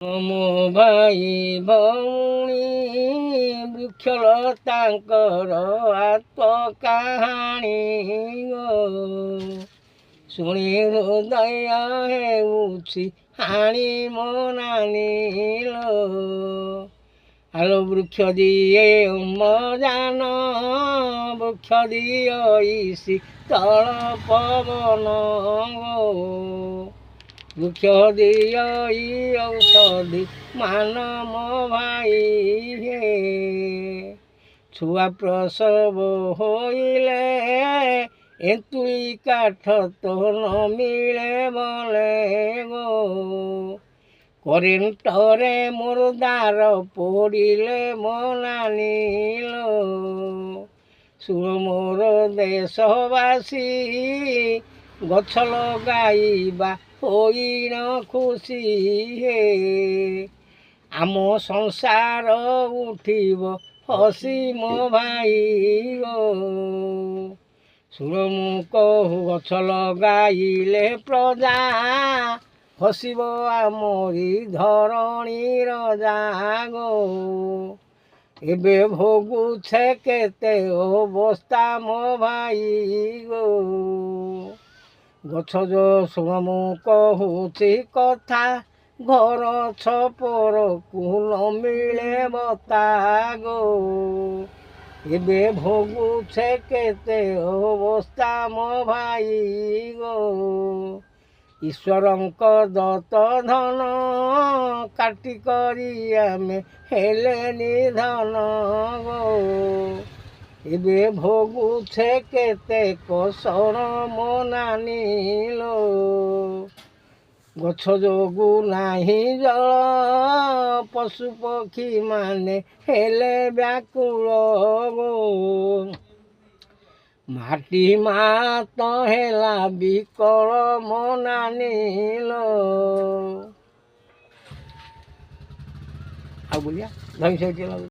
ମୋ ଭାଇ ଭଉଣୀ ବୃକ୍ଷଲତାଙ୍କର ଆତ୍ମ କାହାଣୀ ଶୁଣି ହୃଦୟ ହେଉଛି ହାଣି ମୋ ନାନୀଲୋ। ଆଲୋ ବୃକ୍ଷ ଦିଏ ଅମ୍ଳଜାନ, ବୃକ୍ଷ ଦିଏ ଶୀତଳ ପବନ, ବୃକ୍ଷ ଦିଏ ଔଷଧି ମାନ ମୋ ଭାଇ ହେ। ଛୁଆ ପ୍ରସବ ହୋଇଲେ ଏନ୍ତୁଳି କାଠ ତ ନ ମିଳେ ବଲେ ଗୋ, କରେଣ୍ଟରେ ମୁର୍ଦାର ପୋଡ଼ିଲେ ମୋ ନାନୀଲୋ। ଶୁଣ ମୋର ଦେଶବାସୀ, ଗଛ ଲଗାଇବା ହୋଇନ ଖୁସି ହେ। ଆମ ସଂସାର ଉଠିବ ହସି ମୋ ଭାଇ ଗୋ। ଶୁଣ ମୁଁ କହୁ ଗଛ ଲଗାଇଲେ ପ୍ରଜା, ହସିବ ଆମରି ଧରଣୀର ଜାଗୋ। ଏବେ ଭୋଗୁଛେ କେତେ ଅବସ୍ଥା ମୋ ଭାଇ ଗୋ। ଗଛ ଯୋ ଶୁଣ ମୁଁ କହୁଛି କଥା, ଘର ଛପରକୁ ନ ମିଳେ ବତା ଗୋ। ଏବେ ଭୋଗୁଛେ କେତେ ଅବସ୍ଥା ମୋ ଭାଇ ଗୋ। ଈଶ୍ୱରଙ୍କ ଦତ୍ତ ଧନ, କାଟି କରି ଆମେ ହେଲେ ନିଧନ ଗୋ। ଏବେ ଭୋଗୁଛେ କେତେ କଷଣ ମୋ ନାନୀଲୋ। ଗଛ ଯୋଗୁ ନାହିଁ ଜଳ, ପଶୁ ପକ୍ଷୀ ମାନେ ହେଲେ ବ୍ୟାକୁଳ ଗୋ। ମାଟି ମା ତ ହେଲା ବିକଳ ମୋ ନାନୀଲୋ। ଆଉ ବୋଲିଆ ଧଇଁ